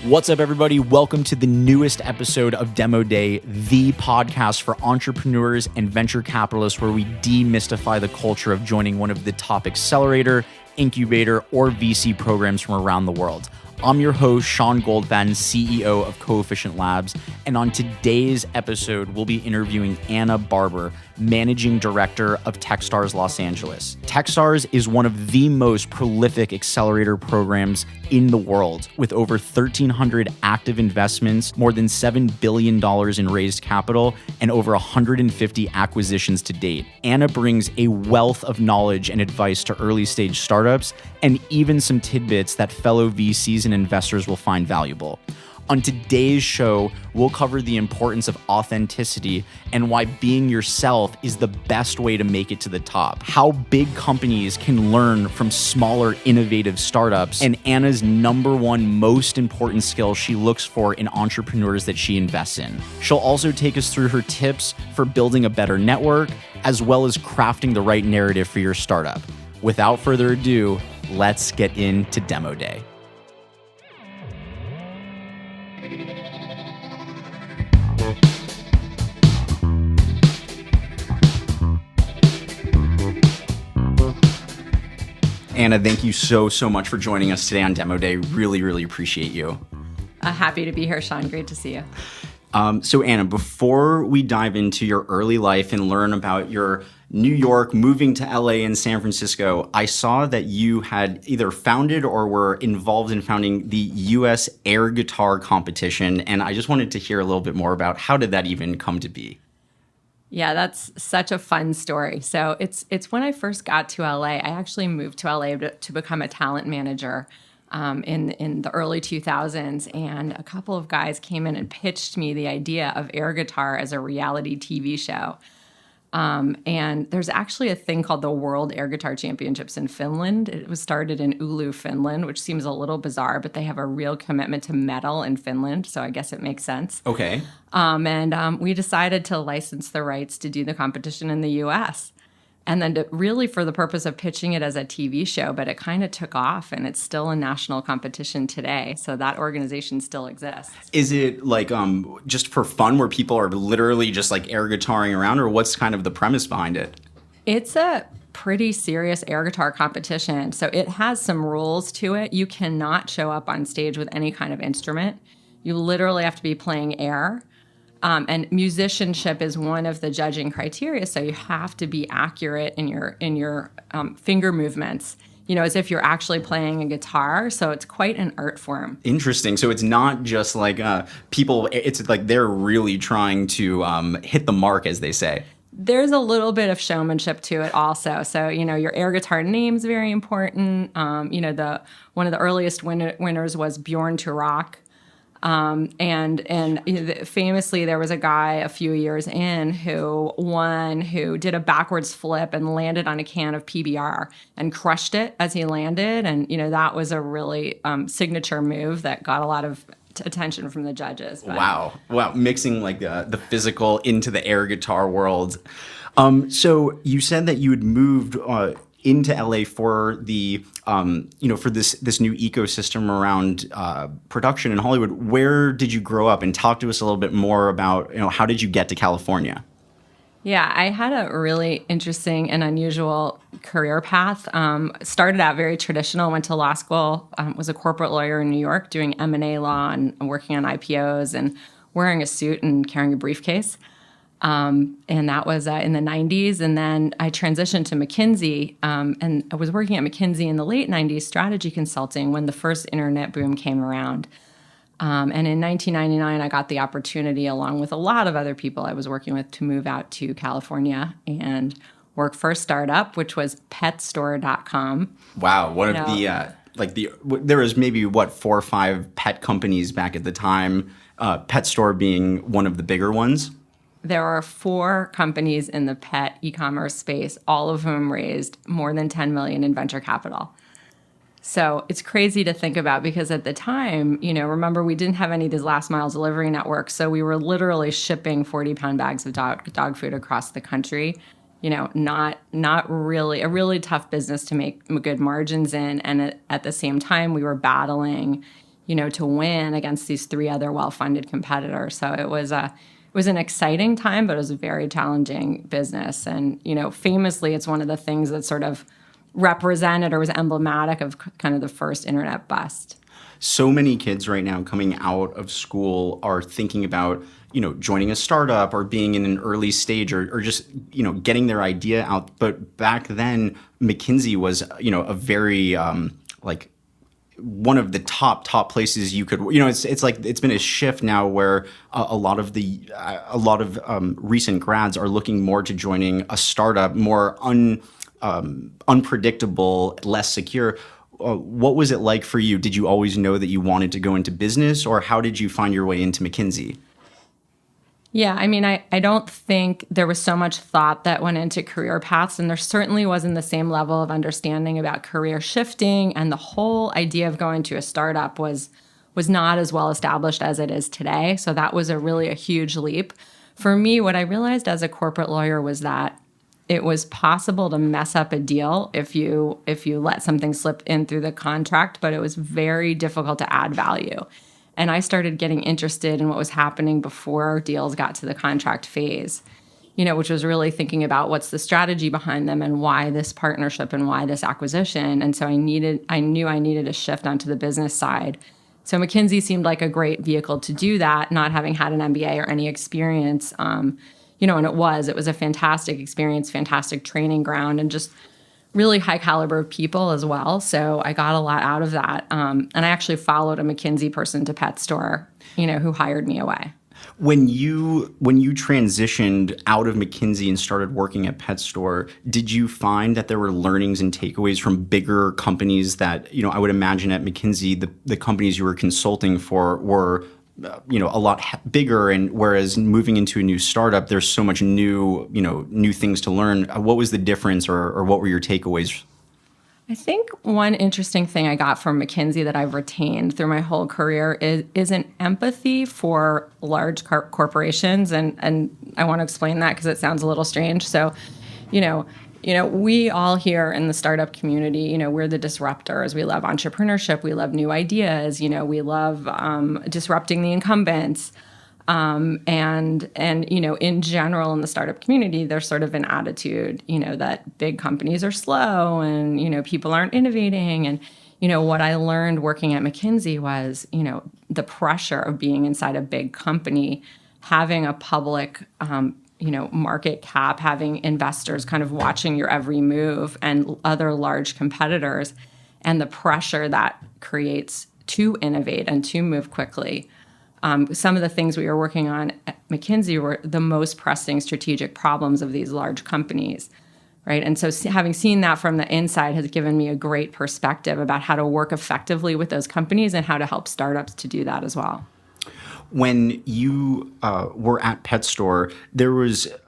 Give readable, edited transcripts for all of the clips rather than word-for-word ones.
What's up, everybody? Welcome to the newest episode of Demo Day, the podcast for entrepreneurs and venture capitalists where we demystify the culture of joining one of the top accelerator, incubator, or VC programs from around the world. I'm your host, Sean Goldfaden, CEO of Coefficient Labs, and on today's episode, we'll be interviewing Anna Barber, Managing Director of Techstars Los Angeles. Techstars is one of the most prolific accelerator programs in the world, with over 1,300 active investments, more than $7 billion in raised capital, and over 150 acquisitions to date. Anna brings a wealth of knowledge and advice to early stage startups, and even some tidbits that fellow VCs and investors will find valuable. On today's show, we'll cover the importance of authenticity and why being yourself is the best way to make it to the top, how big companies can learn from smaller, innovative startups, and Anna's number one most important skill she looks for in entrepreneurs that she invests in. She'll also take us through her tips for building a better network, as well as crafting the right narrative for your startup. Without further ado, let's get into Demo Day. Anna, thank you so much for joining us today on Demo Day. Really appreciate you. Happy to be here, Sean. Great to see you. So Anna, before we dive into your early life and learn about your New York, moving to LA and San Francisco, I saw that you had either founded or were involved in founding the US air guitar competition. And I just wanted to hear a little bit more about how did that even come to be? Yeah, that's such a fun story. So it's when I first got to LA, I actually moved to LA to become a talent manager in the early 2000s. And a couple of guys came in and pitched me the idea of air guitar as a reality TV show. And there's actually a thing called the World Air Guitar Championships in Finland. It was started in Oulu, Finland, which seems a little bizarre, but they have a real commitment to metal in Finland, so I guess it makes sense. Okay. We decided to license the rights to do the competition in the U.S. And then really for the purpose of pitching it as a TV show, but it kind of took off, and it's still a national competition today. So that organization still exists. Is it like just for fun where people are literally just like air guitaring around, or what's kind of the premise behind it? It's a pretty serious air guitar competition. So it has some rules to it. You cannot show up on stage with any kind of instrument. You literally have to be playing air. And musicianship is one of the judging criteria, so you have to be accurate in your finger movements, as if you're actually playing a guitar. So it's quite an art form. Interesting. So it's not just like people; it's like they're really trying to hit the mark, as they say. There's a little bit of showmanship to it also. So, your air guitar name's very important. One of the earliest winners was Bjorn to Rock. Famously, there was a guy a few years in who did a backwards flip and landed on a can of PBR and crushed it as he landed. And, that was a really signature move that got a lot of attention from the judges. But. Wow. Mixing like the physical into the air guitar world. So you said that you had moved into LA for the for this new ecosystem around production in Hollywood. Where did you grow up? And talk to us a little bit more about how did you get to California? Yeah, I had a really interesting and unusual career path. Started out very traditional, went to law school, was a corporate lawyer in New York doing M&A law and working on IPOs and wearing a suit and carrying a briefcase. And that was in the 90s. And then I transitioned to McKinsey, and I was working at McKinsey in the late 90s, strategy consulting, when the first internet boom came around. And in 1999, I got the opportunity, along with a lot of other people I was working with, to move out to California and work for a startup, which was petstore.com. Wow. One of there was maybe 4 or 5 pet companies back at the time, Pet Store being one of the bigger ones. There are 4 companies in the pet e-commerce space, all of whom raised more than $10 million in venture capital. So it's crazy to think about because at the time, remember, we didn't have any of these last mile delivery networks. So we were literally shipping 40-pound bags of dog food across the country. Not really a really tough business to make good margins in. And at the same time, we were battling, to win against these three other well-funded competitors. So it was an exciting time, but it was a very challenging business. And, famously, it's one of the things that sort of represented or was emblematic of kind of the first internet bust. So many kids right now coming out of school are thinking about, joining a startup or being in an early stage or just, getting their idea out. But back then, McKinsey was, a very, one of the top places you could, it's like it's been a shift now where a lot of recent grads are looking more to joining a startup, more unpredictable, less secure. What was it like for you? Did you always know that you wanted to go into business, or how did you find your way into McKinsey? Yeah, I mean, I don't think there was so much thought that went into career paths, and there certainly wasn't the same level of understanding about career shifting, and the whole idea of going to a startup was not as well established as it is today. So that was a huge leap. For me, what I realized as a corporate lawyer was that it was possible to mess up a deal if you let something slip in through the contract, but it was very difficult to add value. And I started getting interested in what was happening before deals got to the contract phase, which was really thinking about what's the strategy behind them and why this partnership and why this acquisition. And so I knew I needed a shift onto the business side. So McKinsey seemed like a great vehicle to do that, not having had an MBA or any experience. And it was a fantastic experience, fantastic training ground, and just really high caliber people as well. So I got a lot out of that. And I actually followed a McKinsey person to Pet Store, who hired me away. When you transitioned out of McKinsey and started working at Pet Store, did you find that there were learnings and takeaways from bigger companies that, I would imagine at McKinsey, the companies you were consulting for were a lot bigger, and whereas moving into a new startup, there's so much new things to learn. What was the difference, or what were your takeaways? I think one interesting thing I got from McKinsey that I've retained through my whole career is an empathy for large corporations, and I want to explain that because it sounds a little strange. So, we all here in the startup community, we're the disruptors. We love entrepreneurship. We love new ideas. We love disrupting the incumbents. And in general, in the startup community, there's sort of an attitude, that big companies are slow and, people aren't innovating. And, what I learned working at McKinsey was, the pressure of being inside a big company, having a public market cap, having investors kind of watching your every move and other large competitors, and the pressure that creates to innovate and to move quickly. Some of the things we were working on at McKinsey were the most pressing strategic problems of these large companies, right? And so having seen that from the inside has given me a great perspective about how to work effectively with those companies and how to help startups to do that as well. When you were at Pet Store,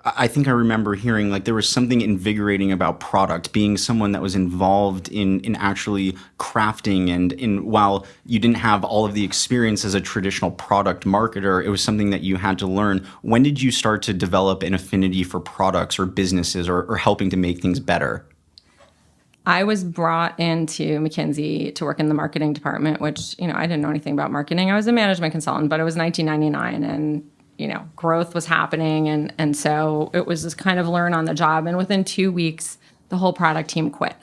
I think I remember hearing there was something invigorating about product, being someone that was involved in actually crafting, and while you didn't have all of the experience as a traditional product marketer, it was something that you had to learn. When did you start to develop an affinity for products or businesses or helping to make things better? I was brought into McKinsey to work in the marketing department, which, I didn't know anything about marketing. I was a management consultant, but it was 1999 and, growth was happening. And so it was this kind of learn on the job. And within 2 weeks, the whole product team quit.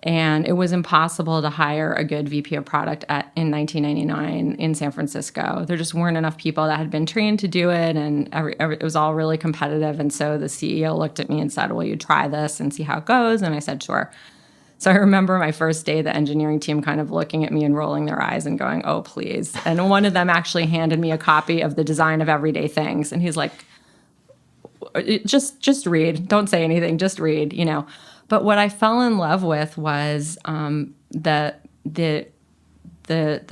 And it was impossible to hire a good VP of product in 1999 in San Francisco. There just weren't enough people that had been trained to do it, and it was all really competitive. And so the CEO looked at me and said, "Will you try this and see how it goes?" And I said, "Sure." So I remember my first day, the engineering team kind of looking at me and rolling their eyes and going, "Oh, please." And one of them actually handed me a copy of the Design of Everyday Things. And he's like, just read. Don't say anything. Just read, But what I fell in love with was the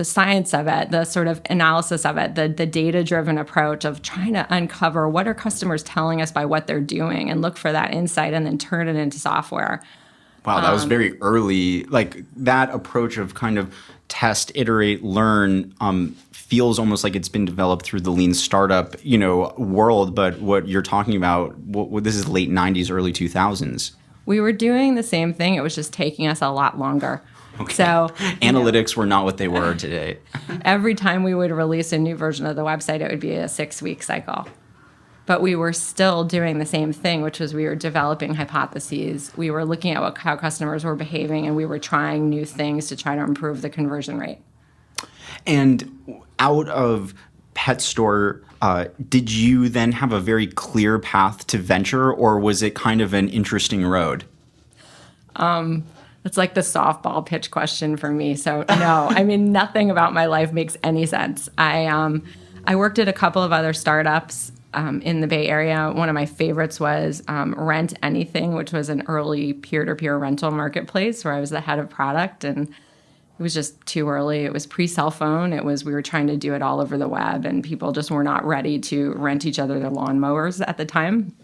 science of it, the sort of analysis of it, the data-driven approach of trying to uncover what are customers telling us by what they're doing and look for that insight and then turn it into software. Wow, that was very early. That approach of kind of test, iterate, learn feels almost like it's been developed through the lean startup, world. But what you're talking about, this is late 90s, early 2000s. We were doing the same thing. It was just taking us a lot longer. Okay. So analytics were not what they were today. Every time we would release a new version of the website, it would be a 6-week cycle. But we were still doing the same thing, which was we were developing hypotheses. We were looking at how customers were behaving, and we were trying new things to try to improve the conversion rate. And out of Pet Store, did you then have a very clear path to venture, or was it kind of an interesting road? It's like the softball pitch question for me. So no, I mean, nothing about my life makes any sense. I worked at a couple of other startups in the Bay Area. One of my favorites was Rent Anything, which was an early peer-to-peer rental marketplace where I was the head of product, and it was just too early. It was pre-cell phone. We were trying to do it all over the web, and people just were not ready to rent each other their lawnmowers at the time.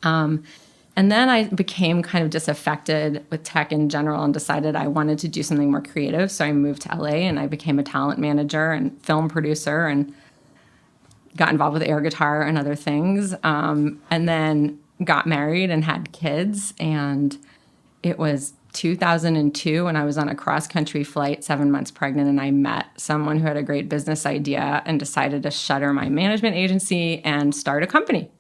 And then I became kind of disaffected with tech in general and decided I wanted to do something more creative. So I moved to LA and I became a talent manager and film producer and got involved with air guitar and other things. And then got married and had kids. And it was 2002 when I was on a cross-country flight, 7 months pregnant, and I met someone who had a great business idea and decided to shutter my management agency and start a company.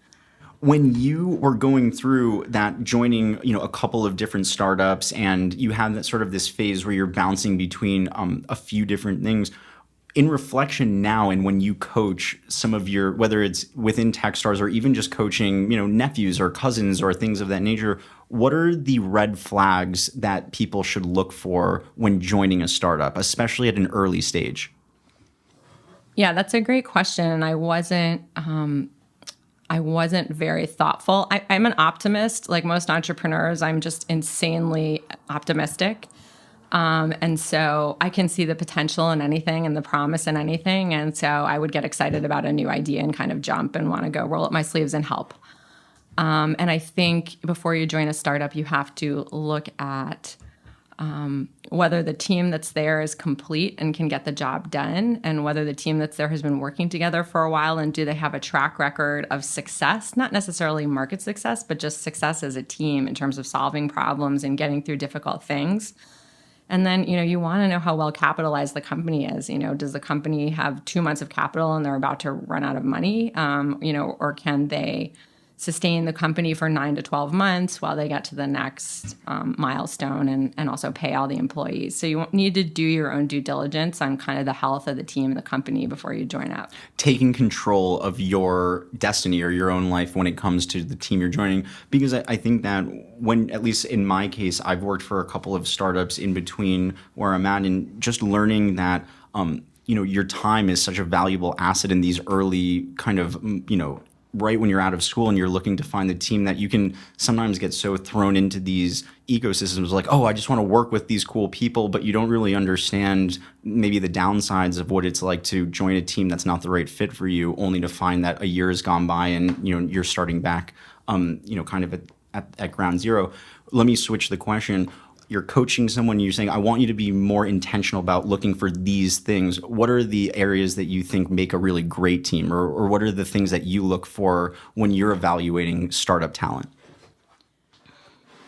When you were going through that, joining, a couple of different startups, and you had that sort of this phase where you're bouncing between a few different things, in reflection now, and when you coach some of your, whether it's within Techstars or even just coaching, nephews or cousins or things of that nature, what are the red flags that people should look for when joining a startup, especially at an early stage? Yeah, that's a great question. And I wasn't very thoughtful. I'm an optimist. Like most entrepreneurs, I'm just insanely optimistic. And so I can see the potential in anything and the promise in anything. And so I would get excited about a new idea and kind of jump and want to go roll up my sleeves and help. And I think before you join a startup, you have to look at whether the team that's there is complete and can get the job done, and whether the team that's there has been working together for a while, and do they have a track record of success, not necessarily market success, but just success as a team in terms of solving problems and getting through difficult things. And then, you want to know how well capitalized the company is. Does the company have 2 months of capital and they're about to run out of money? Or can they sustain the company for 9 to 12 months while they get to the next milestone and also pay all the employees. So you need to do your own due diligence on kind of the health of the team and the company before you join up. Taking control of your destiny or your own life when it comes to the team you're joining, because I think that when, at least in my case, I've worked for a couple of startups in between where I'm at, and just learning that your time is such a valuable asset in these early kind of right when you're out of school and you're looking to find the team, that you can sometimes get so thrown into these ecosystems like, oh, I just want to work with these cool people, but you don't really understand maybe the downsides of what it's like to join a team that's not the right fit for you, only to find that a year has gone by and you're starting back kind of at ground zero. Let me switch the question. You're coaching someone, you're saying, I want you to be more intentional about looking for these things. What are the areas that you think make a really great team, or what are the things that you look for when you're evaluating startup talent?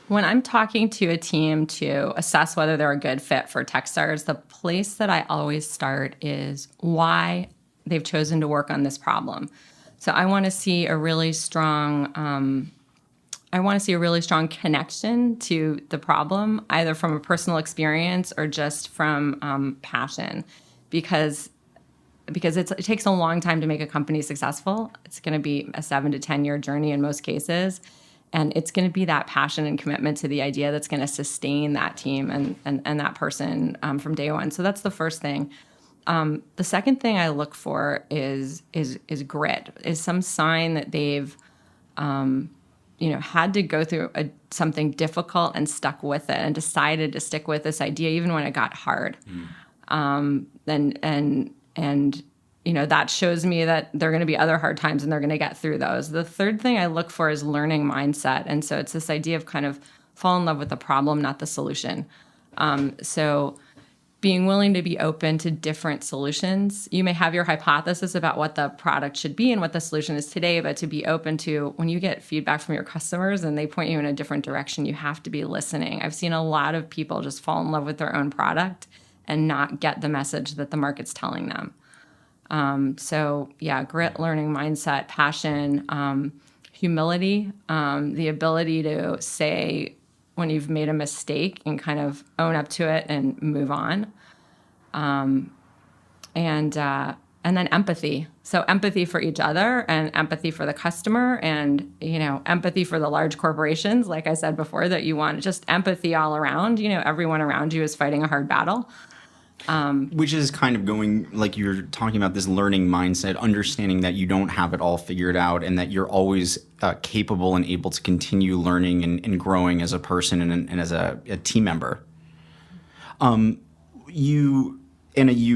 When I'm talking to a team to assess whether they're a good fit for Techstars, the place that I always start is why they've chosen to work on this problem. So I want to see a really strong connection to the problem, either from a personal experience or just from passion, because it takes a long time to make a company successful. It's going to be a 7 to 10 year journey in most cases, and it's going to be that passion and commitment to the idea that's going to sustain that team and that person from day one. So that's the first thing. The second thing I look for is grit, is some sign that they've had to go through something difficult and stuck with it and decided to stick with this idea even when it got hard. That shows me that there are going to be other hard times and they're going to get through those. The third thing I look for is learning mindset. And so it's this idea of kind of fall in love with the problem, not the solution. So being willing to be open to different solutions. You may have your hypothesis about what the product should be and what the solution is today, but to be open to when you get feedback from your customers and they point you in a different direction, you have to be listening. I've seen a lot of people just fall in love with their own product and not get the message that the market's telling them. Grit, learning mindset, passion, humility, the ability to say when you've made a mistake and kind of own up to it and move on. And then empathy. So empathy for each other and empathy for the customer and, empathy for the large corporations, like I said before, that you want just empathy all around. Everyone around you is fighting a hard battle. Which is kind of going, like you're talking about, this learning mindset, understanding that you don't have it all figured out and that you're always capable and able to continue learning and growing as a person and as a team member. You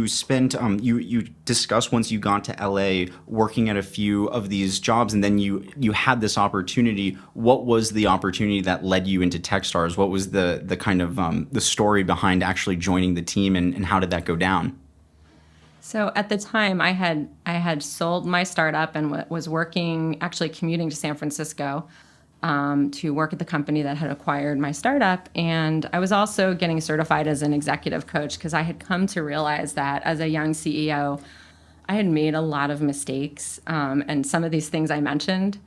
spent you discussed once you got to LA working at a few of these jobs, and then you had this opportunity. What was the opportunity that led you into Techstars? What was the kind of the story behind actually joining the team, and how did that go down? So at the time, I had sold my startup and was working, actually commuting to San Francisco to work at the company that had acquired my startup. And I was also getting certified as an executive coach because I had come to realize that as a young CEO, I had made a lot of mistakes. And some of these things I mentioned,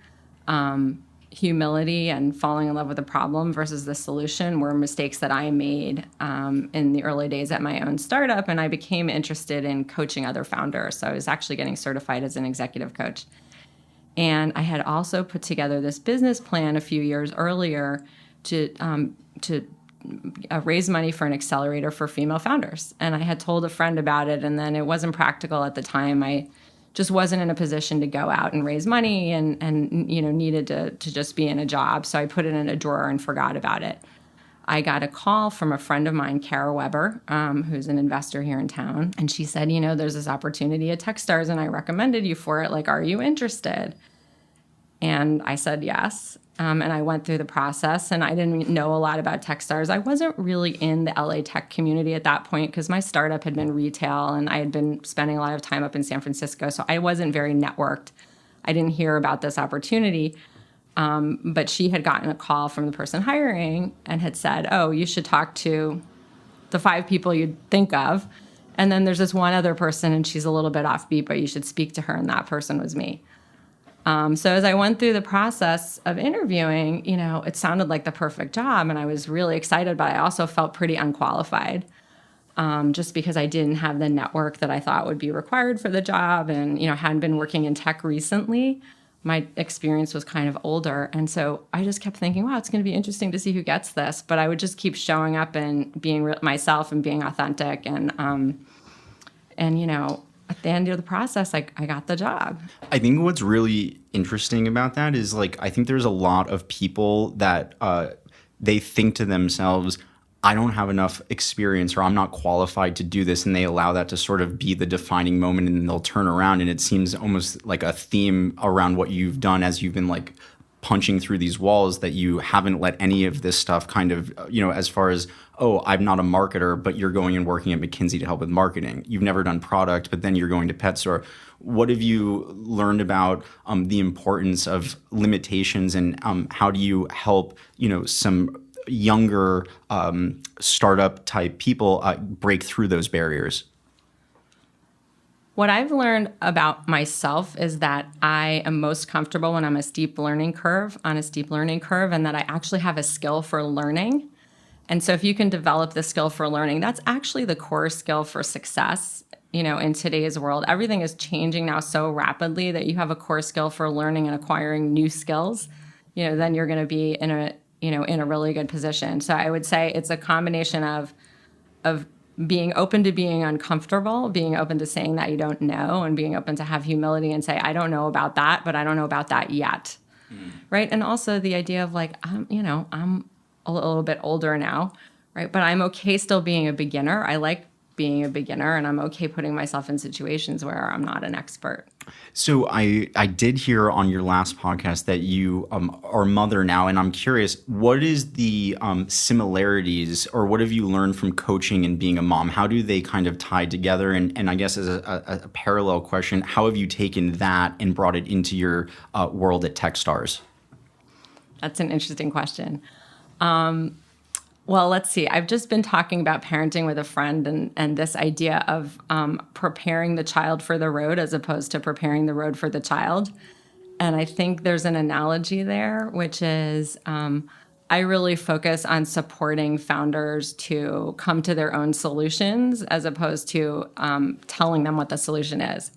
humility and falling in love with the problem versus the solution, were mistakes that I made in the early days at my own startup. And I became interested in coaching other founders. So I was actually getting certified as an executive coach. And I had also put together this business plan a few years earlier to raise money for an accelerator for female founders. And I had told a friend about it, and then it wasn't practical at the time. I just wasn't in a position to go out and raise money and needed to just be in a job. So I put it in a drawer and forgot about it. I got a call from a friend of mine, Kara Weber, who's an investor here in town. And she said, there's this opportunity at Techstars and I recommended you for it. Like, are you interested? And I said yes. And I went through the process, and I didn't know a lot about Techstars. I wasn't really in the LA tech community at that point because my startup had been retail and I had been spending a lot of time up in San Francisco. So I wasn't very networked. I didn't hear about this opportunity. But she had gotten a call from the person hiring and had said, oh, you should talk to the 5 people you'd think of. And then there's this one other person, and she's a little bit offbeat, but you should speak to her. And that person was me. So as I went through the process of interviewing, it sounded like the perfect job. And I was really excited, but I also felt pretty unqualified just because I didn't have the network that I thought would be required for the job. And, hadn't been working in tech recently. My experience was kind of older. And so I just kept thinking, wow, it's going to be interesting to see who gets this. But I would just keep showing up and being myself and being authentic. And at the end of the process, I got the job. I think what's really interesting about that is, I think there's a lot of people that they think to themselves, I don't have enough experience, or I'm not qualified to do this, and they allow that to sort of be the defining moment, and then they'll turn around. And it seems almost like a theme around what you've done as you've been punching through these walls, that you haven't let any of this stuff kind of, as far as, oh, I'm not a marketer, but you're going and working at McKinsey to help with marketing. You've never done product, but then you're going to pet store. What have you learned about the importance of limitations, and how do you help, some younger startup type people break through those barriers? What I've learned about myself is that I am most comfortable when I'm on a steep learning curve, and that I actually have a skill for learning. And so if you can develop the skill for learning, that's actually the core skill for success. In today's world, everything is changing now so rapidly that you have a core skill for learning and acquiring new skills, then you're going to be in a really good position. So I would say it's a combination of being open to being uncomfortable, being open to saying that you don't know, and being open to have humility and say, I don't know about that, but I don't know about that yet. Right? And also the idea of I'm a little bit older now, right? But I'm okay still being a beginner. I like being a beginner, and I'm okay putting myself in situations where I'm not an expert. So I did hear on your last podcast that you are a mother now, and I'm curious, what is the similarities, or what have you learned from coaching and being a mom? How do they kind of tie together? And I guess as a parallel question, how have you taken that and brought it into your world at Techstars? That's an interesting question. Well, let's see. I've just been talking about parenting with a friend and this idea of preparing the child for the road as opposed to preparing the road for the child. And I think there's an analogy there, which is I really focus on supporting founders to come to their own solutions as opposed to telling them what the solution is,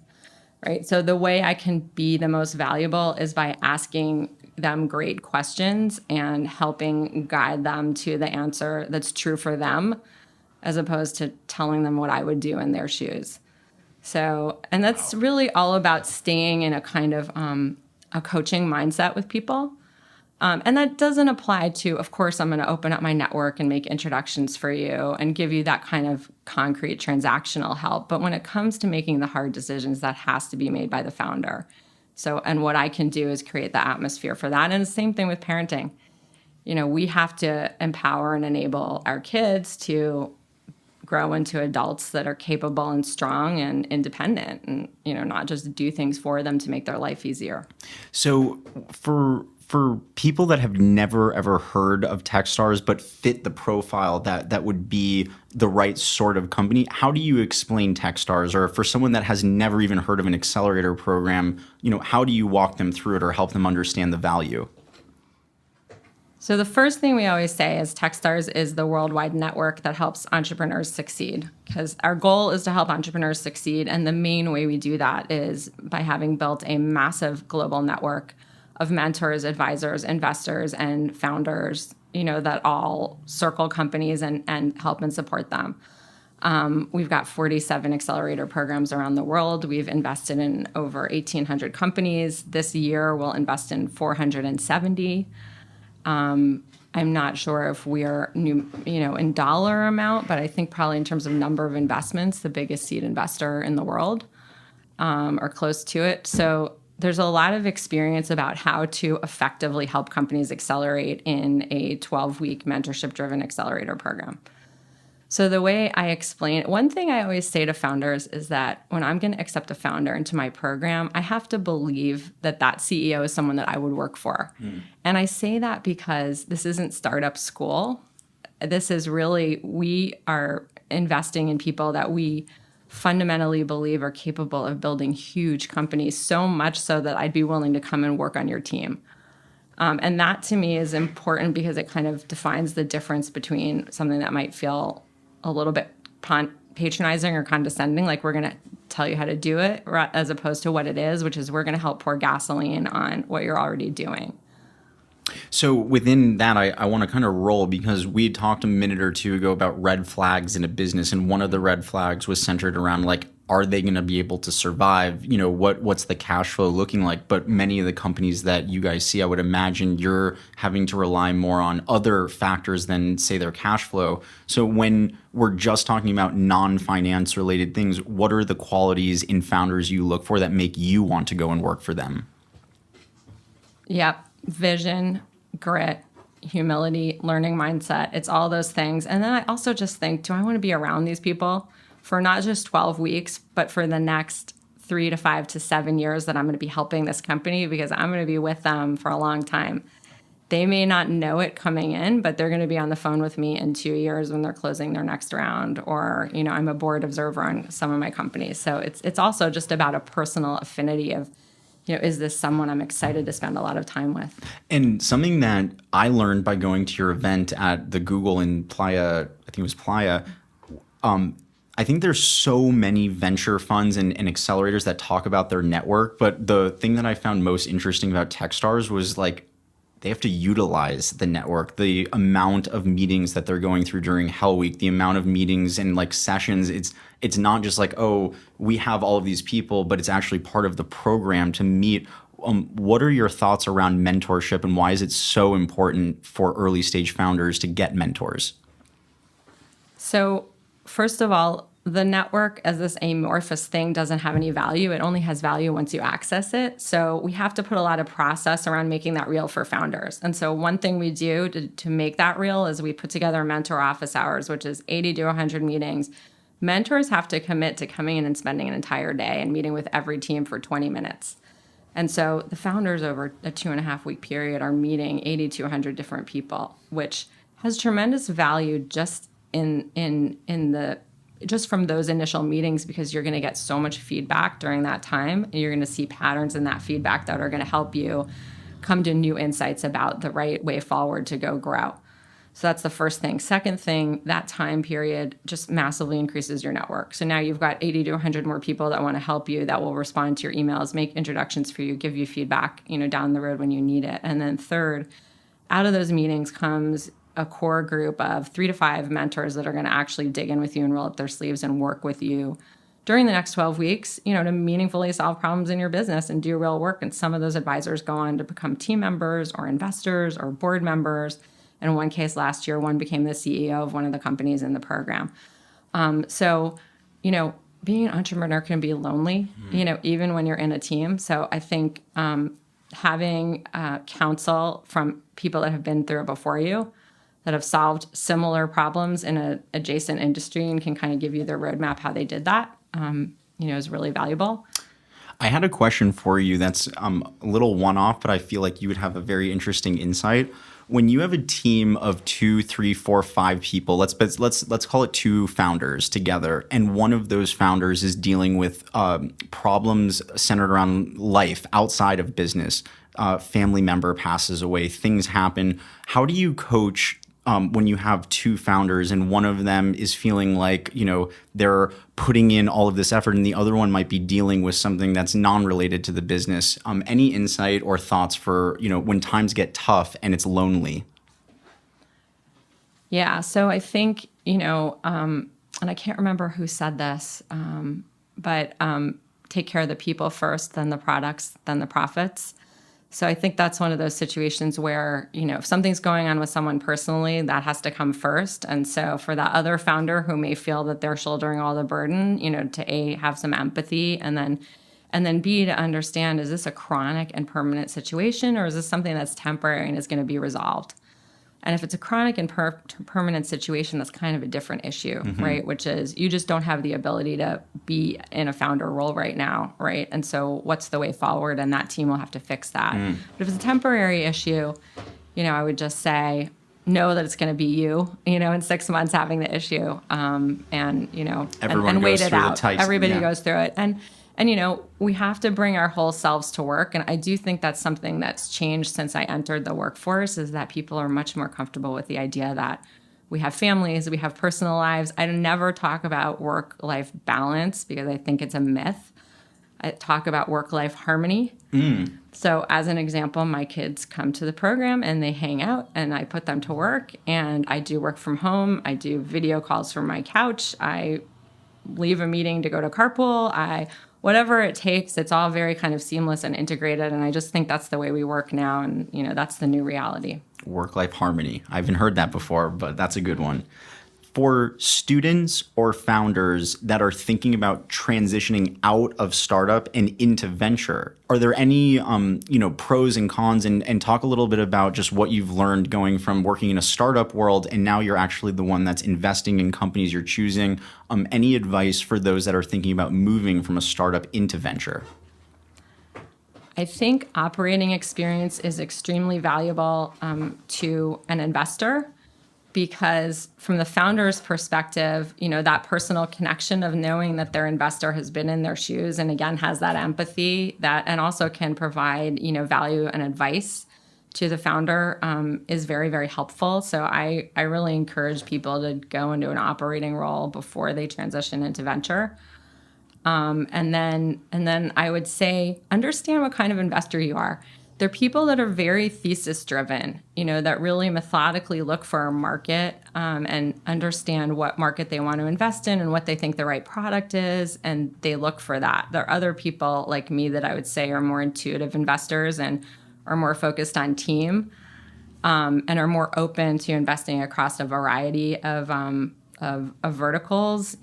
right? So the way I can be the most valuable is by asking them great questions and helping guide them to the answer that's true for them, as opposed to telling them what I would do in their shoes. So, and that's really all about staying in a kind of a coaching mindset with people. And that doesn't apply to, of course, I'm going to open up my network and make introductions for you and give you that kind of concrete transactional help. But when it comes to making the hard decisions, that has to be made by the founder. So, and what I can do is create the atmosphere for that. And the same thing with parenting. You know, we have to empower and enable our kids to grow into adults that are capable and strong and independent and, you know, not just do things for them to make their life easier. So for people that have never ever heard of Techstars but fit the profile that would be the right sort of company, how do you explain Techstars? Or for someone that has never even heard of an accelerator program, you know, how do you walk them through it or help them understand the value? So the first thing we always say is Techstars is the worldwide network that helps entrepreneurs succeed, because our goal is to help entrepreneurs succeed. And the main way we do that is by having built a massive global network of mentors, advisors, investors, and founders, you know, that all circle companies and help and support them. We've got 47 accelerator programs around the world. We've invested in over 1,800 companies. This year, we'll invest in 470. I'm not sure if we're in dollar amount, but I think probably in terms of number of investments, the biggest seed investor in the world, or close to it. So there's a lot of experience about how to effectively help companies accelerate in a 12-week mentorship-driven accelerator program. So the way I explain it, one thing I always say to founders is that when I'm going to accept a founder into my program, I have to believe that that CEO is someone that I would work for. And I say that because this isn't startup school. This is really, we are investing in people that we fundamentally believe are capable of building huge companies, so much so that I'd be willing to come and work on your team. And that to me is important because it kind of defines the difference between something that might feel a little bit patronizing or condescending, like we're going to tell you how to do it, as opposed to what it is, which is we're going to help pour gasoline on what you're already doing. So within that, I want to kind of roll, because we had talked a minute or two ago about red flags in a business, and one of the red flags was centered around, like, are they going to be able to survive? You know, what's the cash flow looking like? But many of the companies that you guys see, I would imagine you're having to rely more on other factors than, say, their cash flow. So when we're just talking about non-finance related things, what are the qualities in founders you look for that make you want to go and work for them? Yep. Vision, grit, humility, learning mindset. It's all those things. And then I also just think, do I want to be around these people for not just 12 weeks, but for the next 3 to 5 to 7 years that I'm going to be helping this company, because I'm going to be with them for a long time. They may not know it coming in, but they're going to be on the phone with me in 2 years when they're closing their next round, or, you know, I'm a board observer on some of my companies. So it's also just about a personal affinity of, you know, is this someone I'm excited to spend a lot of time with? And something that I learned by going to your event at the Google in Playa, I think it was Playa, I think there's so many venture funds and accelerators that talk about their network. But the thing that I found most interesting about Techstars was, like, they have to utilize the network, the amount of meetings that they're going through during Hell Week, the amount of meetings and, like, sessions. It's not just like, oh, we have all of these people, but it's actually part of the program to meet. What are your thoughts around mentorship, and why is it so important for early stage founders to get mentors? So first of all, the network as this amorphous thing doesn't have any value. It only has value once you access it. So we have to put a lot of process around making that real for founders. And so one thing we do to make that real is we put together mentor office hours, which is 80 to 100 meetings. Mentors have to commit to coming in and spending an entire day and meeting with every team for 20 minutes. And so the founders over a 2.5-week period are meeting 80 to 100 different people, which has tremendous value just just from those initial meetings, because you're going to get so much feedback during that time, and you're going to see patterns in that feedback that are going to help you come to new insights about the right way forward to go grow. So that's the first thing. Second thing, that time period just massively increases your network. So now you've got 80 to 100 more people that want to help you, that will respond to your emails, make introductions for you, give you feedback, down the road when you need it. And then third, out of those meetings comes a core group of 3 to 5 mentors that are going to actually dig in with you and roll up their sleeves and work with you during the next 12 weeks, to meaningfully solve problems in your business and do real work. And some of those advisors go on to become team members or investors or board members. In one case last year, one became the CEO of one of the companies in the program. So, being an entrepreneur can be lonely, even when you're in a team. So I think having counsel from people that have been through it before you, that have solved similar problems in an adjacent industry and can kind of give you their roadmap how they did that, is really valuable. I had a question for you that's a little one-off, but I feel like you would have a very interesting insight. When you have a team of 2, 3, 4, 5 people, let's call it 2 founders together, and one of those founders is dealing with problems centered around life outside of business. Family member passes away, things happen. How do you coach when you have 2 founders and one of them is feeling like, they're putting in all of this effort and the other one might be dealing with something that's non-related to the business? Any insight or thoughts for, when times get tough and it's lonely? Yeah. So I think, and I can't remember who said this, but take care of the people first, then the products, then the profits. So I think that's one of those situations where, if something's going on with someone personally, that has to come first. And so for that other founder who may feel that they're shouldering all the burden, to A, have some empathy, and then B, to understand, is this a chronic and permanent situation, or is this something that's temporary and is going to be resolved? And if it's a chronic and permanent situation, that's kind of a different issue, right? Which is you just don't have the ability to be in a founder role right now, right? And so what's the way forward? And that team will have to fix that. But if it's a temporary issue, I would just say, know that it's going to be you, in 6 months having the issue, and wait it out. Everybody goes through it. And we have to bring our whole selves to work. And I do think that's something that's changed since I entered the workforce, is that people are much more comfortable with the idea that we have families, we have personal lives. I never talk about work-life balance because I think it's a myth. I talk about work-life harmony. So as an example, my kids come to the program and they hang out and I put them to work, and I do work from home. I do video calls from my couch. I leave a meeting to go to carpool. Whatever it takes, it's all very kind of seamless and integrated. And I just think that's the way we work now. And, that's the new reality. Work-life harmony. I haven't heard that before, but that's a good one. For students or founders that are thinking about transitioning out of startup and into venture, are there any pros and cons? And talk a little bit about just what you've learned going from working in a startup world and now you're actually the one that's investing in companies you're choosing. Any advice for those that are thinking about moving from a startup into venture? I think operating experience is extremely valuable to an investor. Because from the founder's perspective, that personal connection of knowing that their investor has been in their shoes and again has that empathy and also can provide, value and advice to the founder is very, very helpful. So I really encourage people to go into an operating role before they transition into venture. And then I would say understand what kind of investor you are. They're people that are very thesis driven, that really methodically look for a market and understand what market they want to invest in and what they think the right product is. And they look for that. There are other people like me that I would say are more intuitive investors and are more focused on team and are more open to investing across a variety of of verticals,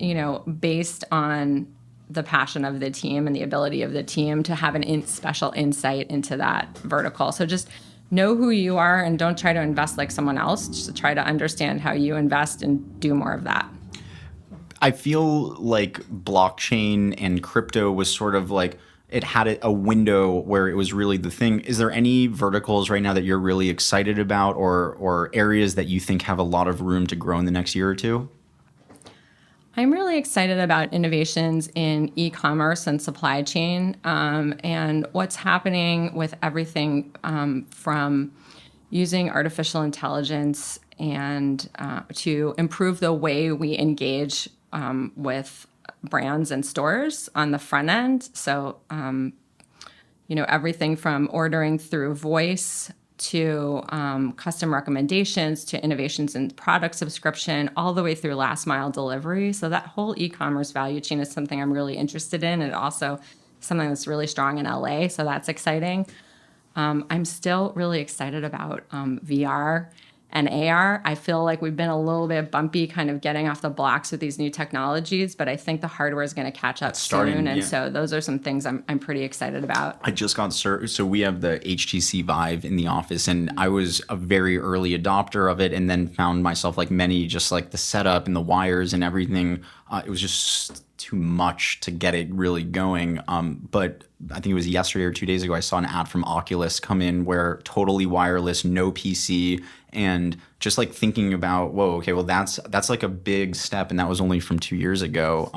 based on the passion of the team and the ability of the team to have an special insight into that vertical. So just know who you are and don't try to invest like someone else. Just try to understand how you invest and do more of that. I feel like blockchain and crypto was sort of like it had a window where it was really the thing. Is there any verticals right now that you're really excited about or areas that you think have a lot of room to grow in the next year or two? I'm really excited about innovations in e-commerce and supply chain, and what's happening with everything from using artificial intelligence and to improve the way we engage with brands and stores on the front end. So, everything from ordering through voice to custom recommendations to innovations in product subscription, all the way through last mile delivery. So that whole e-commerce value chain is something I'm really interested in, and also something that's really strong in LA. So that's exciting. I'm still really excited about VR and AR. I feel like we've been a little bit bumpy kind of getting off the blocks with these new technologies, but I think the hardware is going to catch up soon. And so those are some things I'm pretty excited about. I just got so we have the HTC Vive in the office, and I was a very early adopter of it, and then found myself like many, just like the setup and the wires and everything. It was just too much to get it really going. But I think it was yesterday or 2 days ago, I saw an ad from Oculus come in where totally wireless, no PC, and just like thinking about, whoa, okay, well that's like a big step, and that was only from 2 years ago.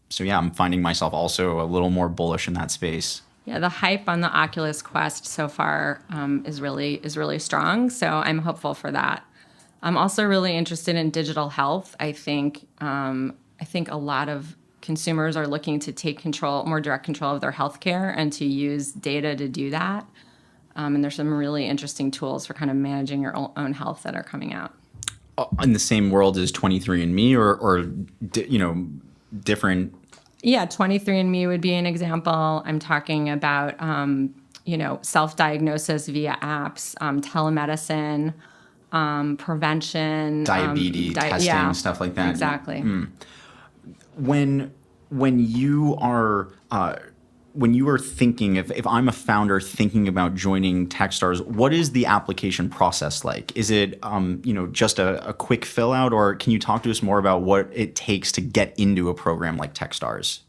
So yeah, I'm finding myself also a little more bullish in that space. Yeah, the hype on the Oculus Quest so far is really strong. So I'm hopeful for that. I'm also really interested in digital health. I think a lot of consumers are looking to take more direct control of their healthcare and to use data to do that. And there's some really interesting tools for kind of managing your own health that are coming out. In the same world as 23andMe or different? Yeah, 23andMe would be an example. I'm talking about, self-diagnosis via apps, telemedicine, prevention. Diabetes testing, stuff like that. Exactly. When you are thinking, if I'm a founder thinking about joining Techstars, what is the application process like? Is it just a quick fill out, or can you talk to us more about what it takes to get into a program like Techstars?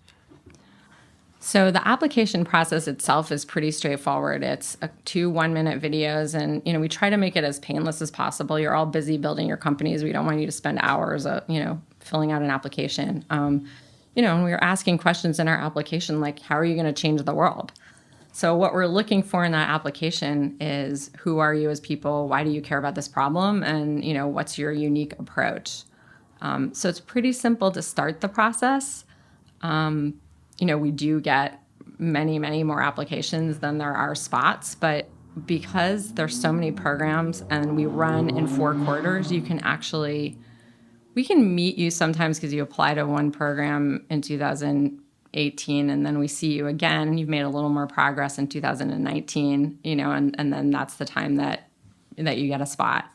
So the application process itself is pretty straightforward. It's 2 1-minute videos, and we try to make it as painless as possible. You're all busy building your companies. We don't want you to spend hours, filling out an application. And we were asking questions in our application like, how are you going to change the world? So what we're looking for in that application is, who are you as people? Why do you care about this problem? And, what's your unique approach? So it's pretty simple to start the process. We do get many, many more applications than there are spots, but because there's so many programs and we run in 4 quarters, we can meet you sometimes because you apply to one program in 2018, and then we see you again and you've made a little more progress in 2019, and then that's the time that you get a spot.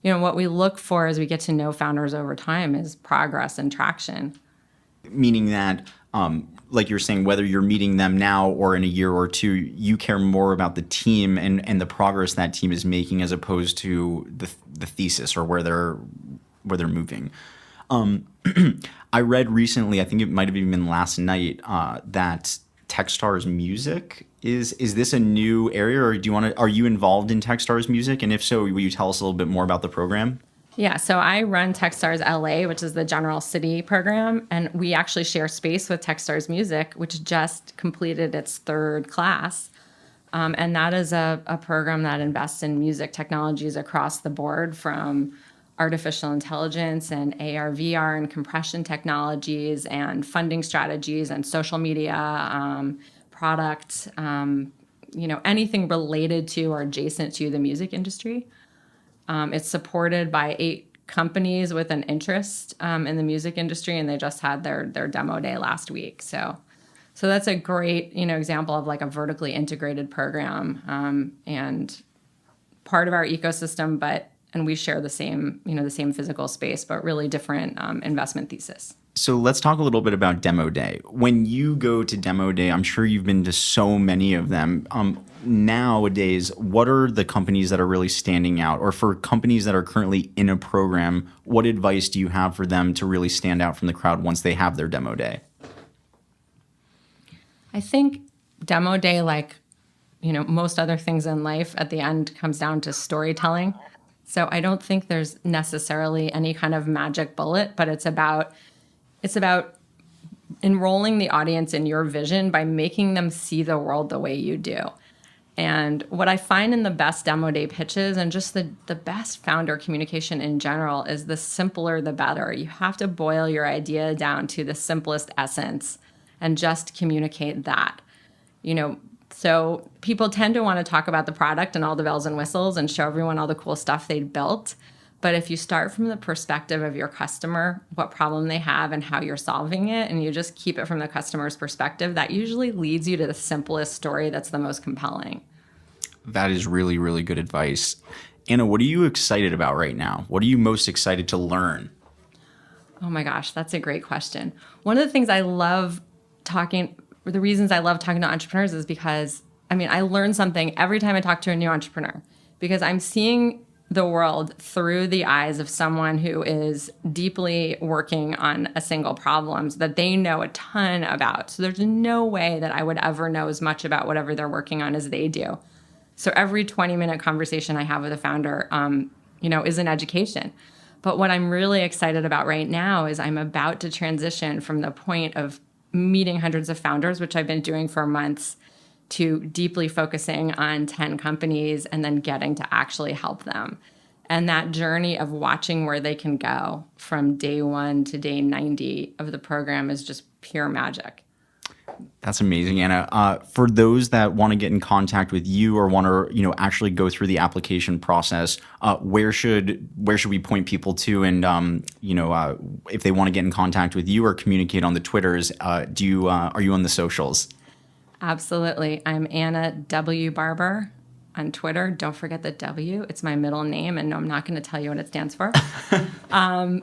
What we look for as we get to know founders over time is progress and traction. Meaning that, like you're saying, whether you're meeting them now or in a year or two, you care more about the team and the progress that team is making as opposed to the thesis or where they're moving. I read recently, I think it might have even been last night, that Techstars Music is this a new area, or are you involved in Techstars Music? And if so, will you tell us a little bit more about the program? Yeah, so I run Techstars LA, which is the General City program, and we actually share space with Techstars Music, which just completed its 3rd class. And that is a program that invests in music technologies across the board, from artificial intelligence and AR, VR and compression technologies and funding strategies and social media, product, anything related to or adjacent to the music industry. It's supported by 8 companies with an interest in the music industry, and they just had their demo day last week. So that's a great example of like a vertically integrated program and part of our ecosystem, but and we share the same, the same physical space, but really different investment thesis. So let's talk a little bit about Demo Day. When you go to Demo Day, I'm sure you've been to so many of them. Nowadays, what are the companies that are really standing out? Or for companies that are currently in a program, what advice do you have for them to really stand out from the crowd once they have their Demo Day? I think Demo Day, like, most other things in life, at the end comes down to storytelling. So I don't think there's necessarily any kind of magic bullet, but it's about enrolling the audience in your vision by making them see the world the way you do. And what I find in the best Demo Day pitches and just the best founder communication in general is the simpler, the better. You have to boil your idea down to the simplest essence and just communicate that. So people tend to want to talk about the product and all the bells and whistles and show everyone all the cool stuff they built. But if you start from the perspective of your customer, what problem they have and how you're solving it, and you just keep it from the customer's perspective, that usually leads you to the simplest story that's the most compelling. That is really, really good advice. Anna, what are you excited about right now? What are you most excited to learn? Oh my gosh, that's a great question. One of the things the reasons I love talking to entrepreneurs is because, I learn something every time I talk to a new entrepreneur, because I'm seeing the world through the eyes of someone who is deeply working on a single problem that they know a ton about. So there's no way that I would ever know as much about whatever they're working on as they do. So every 20-minute conversation I have with a founder, is an education. But what I'm really excited about right now is I'm about to transition from the point of meeting hundreds of founders, which I've been doing for months, to deeply focusing on 10 companies and then getting to actually help them. And that journey of watching where they can go from day 1 to day 90 of the program is just pure magic. That's amazing, Anna. For those that want to get in contact with you or want to, actually go through the application process, where should we point people to? And if they want to get in contact with you or communicate on the Twitters, are you on the socials? Absolutely. I'm Anna W. Barber on Twitter. Don't forget the W. It's my middle name, and no, I'm not going to tell you what it stands for. Or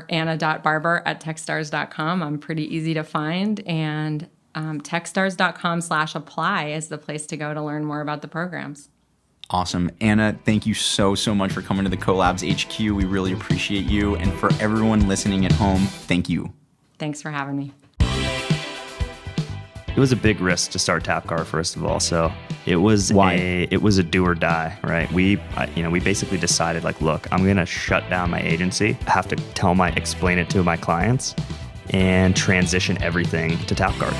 anna.barber@techstars.com. I'm pretty easy to find. And techstars.com/apply is the place to go to learn more about the programs. Awesome. Anna, thank you so much for coming to the Collabs HQ. We really appreciate you. And for everyone listening at home, thank you. Thanks for having me. It was a big risk to start Tapcar, first of all. So it was it was a do or die, right? We basically decided, like, look, I'm going to shut down my agency, have to explain it to my clients, and transition everything to Tapcar.